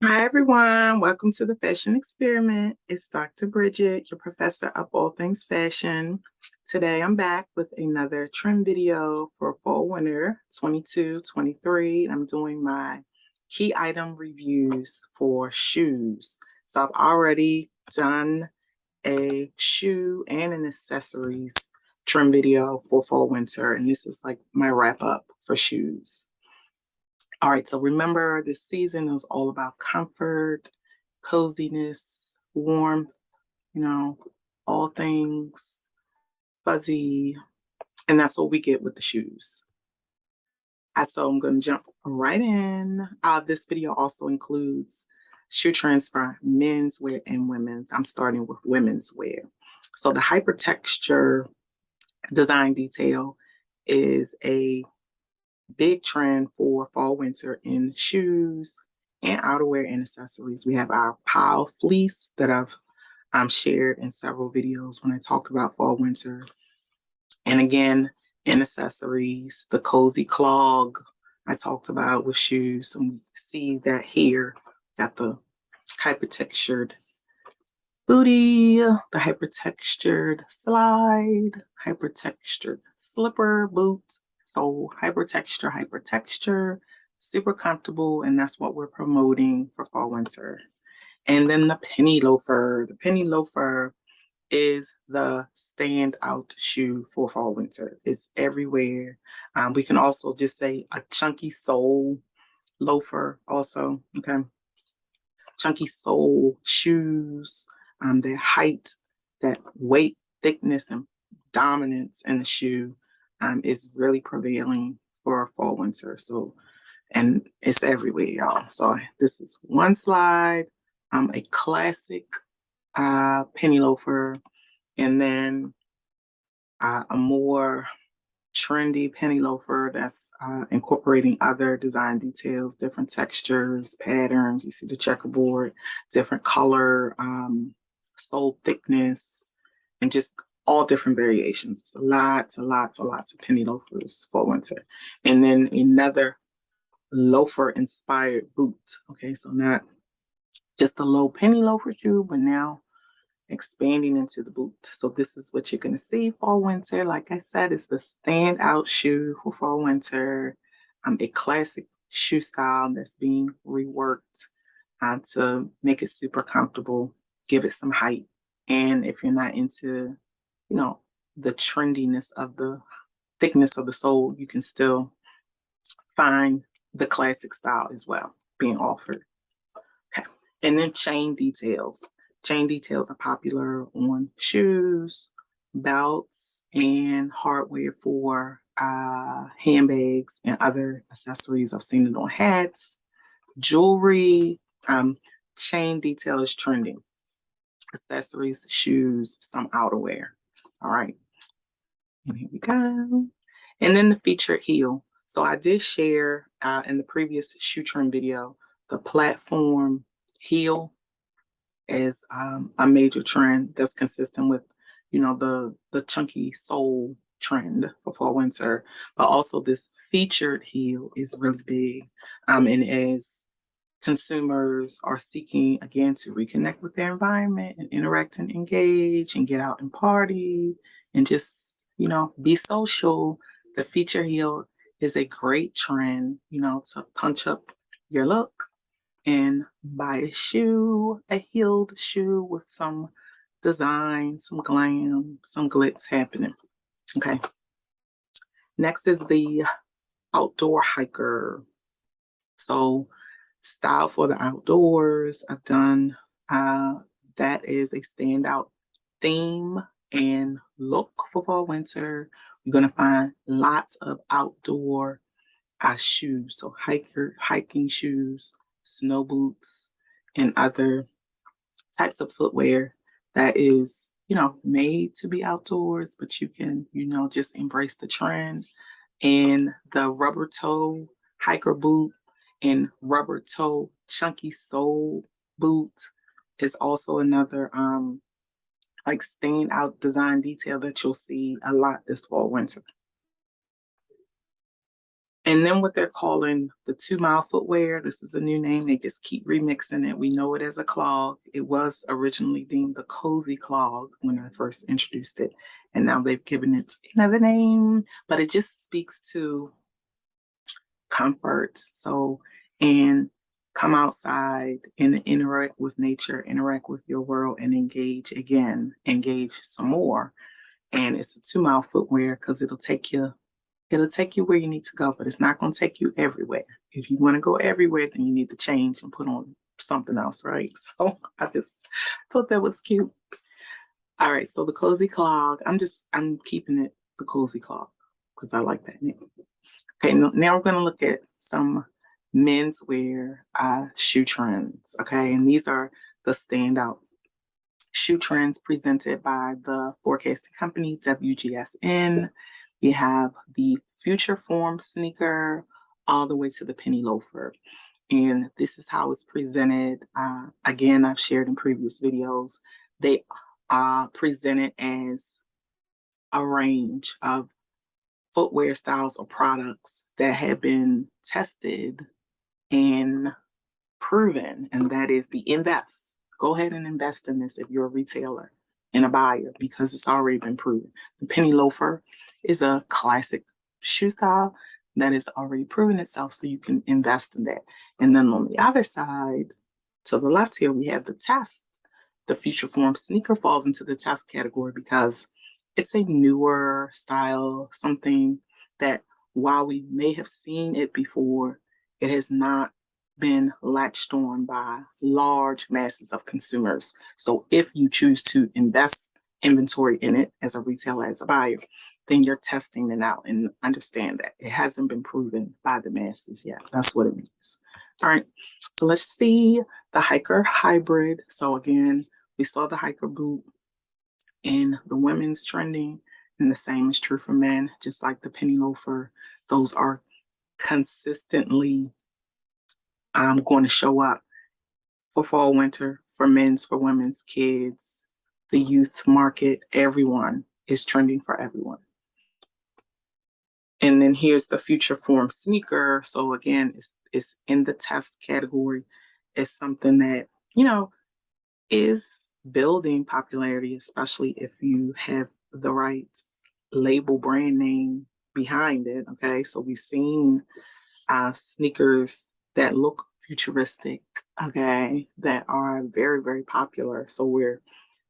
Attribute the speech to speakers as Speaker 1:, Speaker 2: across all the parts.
Speaker 1: Hi, everyone. Welcome to the Fashion Experiment. It's Dr. Bridget, your professor of all things fashion. Today, I'm back with another trend video for fall winter 22-23. I'm doing my key item reviews for shoes. So I've already done a shoe and an accessories trim video for fall winter, and this is like my wrap up for shoes. All right, so remember this season is all about comfort, coziness, warmth, you know, all things fuzzy, and that's what we get with the shoes. So I'm going to jump right in. This video also includes shoe trends for men's wear and women's. I'm starting with women's wear. So the hypertexture design detail is a big trend for fall winter in shoes and outerwear and accessories. We have our pile fleece that I've shared in several videos when I talked about fall winter. And again, in accessories, the cozy clog I talked about with shoes. And we see that here, got the hyper-textured booty, the hyper-textured slide, hyper-textured slipper boot. So hyper texture, super comfortable, and that's what we're promoting for fall winter. And then the penny loafer. The penny loafer is the standout shoe for fall winter. It's everywhere. We can also just say a chunky sole loafer also, okay? Chunky sole shoes, their height, that weight, thickness, and dominance in the shoe is really prevailing for fall winter. So, and it's everywhere, y'all. So this is one slide, a classic penny loafer, and then a more trendy penny loafer that's incorporating other design details, different textures, patterns. You see the checkerboard, different color, sole thickness, and just all different variations. It's lots of penny loafers for winter. And then another loafer-inspired boot. Okay, so not just a low penny loafer shoe, but now expanding into the boot. So this is what you're going to see fall winter. Like I said, it's the standout shoe for fall winter. A classic shoe style that's being reworked to make it super comfortable, give it some height. And if you're not into, you know, the trendiness of the thickness of the sole, you can still find the classic style as well being offered. Okay. And then chain details. Chain details are popular on shoes, belts, and hardware for handbags and other accessories. I've seen it on hats, jewelry. Chain detail is trending. Accessories, shoes, some outerwear. All right. And here we go. And then the featured heel. So I did share in the previous shoe trend video the platform heel is a major trend that's consistent with, the chunky sole trend for fall winter. But also this featured heel is really big. And as consumers are seeking again to reconnect with their environment and interact and engage and get out and party and just, be social, the feature heel is a great trend, to punch up your look and buy a shoe, a heeled shoe with some design, some glam, some glitz happening. Okay. Next is the outdoor hiker. So, style for the outdoors. I've done that is a standout theme and look for fall winter. You're gonna find lots of outdoor shoes, so hiking shoes, snow boots, and other types of footwear that is, made to be outdoors, but you can, just embrace the trend. And the rubber toe hiker boot and rubber toe chunky sole boot is also another like stand out design detail that you'll see a lot this fall winter. And then what they're calling the 2-mile footwear, this is a new name. They just keep remixing it. We know it as a clog. It was originally deemed the cozy clog when I first introduced it. And now they've given it another name, but it just speaks to comfort. So, and come outside and interact with nature, interact with your world, and engage again, engage some more. And it's a 2-mile footwear because it'll take you where you need to go, but it's not going to take you everywhere. If you want to go everywhere, then you need to change and put on something else, right? So I just thought that was cute. All right, so the cozy clog, I'm keeping it the cozy clog because I like that name. Okay, now we're going to look at some menswear shoe trends, okay? And these are the standout shoe trends presented by the forecasting company WGSN. We have the future form sneaker all the way to the penny loafer. And this is how it's presented. Again, I've shared in previous videos. They are presented as a range of footwear styles or products that have been tested and proven, and that is the invest. Go ahead and invest in this if you're a retailer and a buyer because it's already been proven. The penny loafer is a classic shoe style that has already proven itself, so you can invest in that. And then on the other side, to the left here, we have the test. The future form sneaker falls into the test category because it's a newer style, something that while we may have seen it before, it has not been latched on by large masses of consumers. So if you choose to invest inventory in it as a retailer, as a buyer, then you're testing it out and understand that it hasn't been proven by the masses yet. That's what it means. All right, so let's see the hiker hybrid. So again, we saw the hiker boot in the women's trending, and the same is true for men, just like the penny loafer. Those are consistently going to show up for fall, winter, for men's, for women's, kids, the youth market. Everyone is trending for everyone. And then here's the future form sneaker. So again, it's in the test category. It's something that, is building popularity, especially if you have the right label brand name behind it. Okay, so we've seen sneakers that look futuristic, okay, that are very, very popular. So we're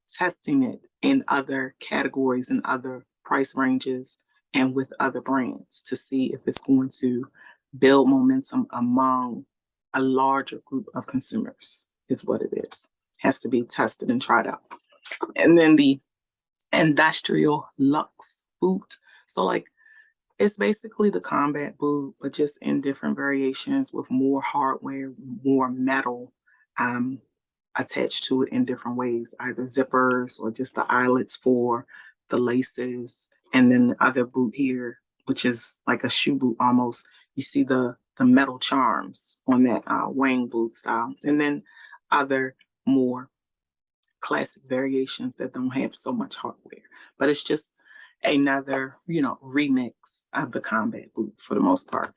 Speaker 1: testing it in other categories and other price ranges and with other brands to see if it's going to build momentum among a larger group of consumers, is what it is. Has to be tested and tried out. And then the industrial Luxe boot. So like it's basically the combat boot, but just in different variations with more hardware, more metal attached to it in different ways, either zippers or just the eyelets for the laces. And then the other boot here, which is like a shoe boot almost, you see the metal charms on that wing boot style. And then other more classic variations that don't have so much hardware. But it's just another, remix of the combat boot for the most part.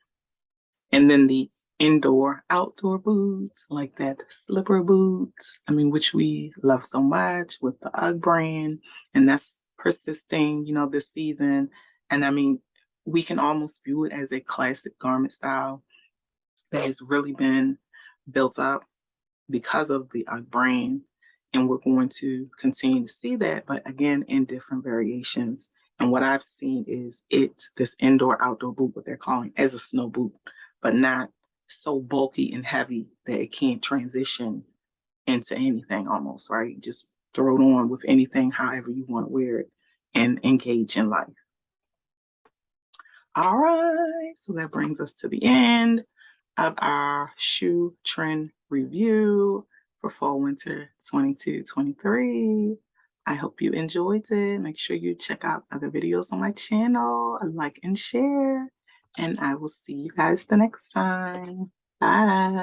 Speaker 1: And then the indoor outdoor boots, like that slipper boot, which we love so much with the UGG brand, and that's persisting, this season. And we can almost view it as a classic garment style that has really been built up because of the UGG brand. And we're going to continue to see that, but again, in different variations. And what I've seen is this indoor outdoor boot, what they're calling as a snow boot, but not so bulky and heavy that it can't transition into anything almost, right? Just throw it on with anything, however you want to wear it and engage in life. All right, so that brings us to the end of our shoe trend review for fall winter 22-23. I hope you enjoyed it. Make sure you check out other videos on my channel, like and share, and I will see you guys the next time. Bye.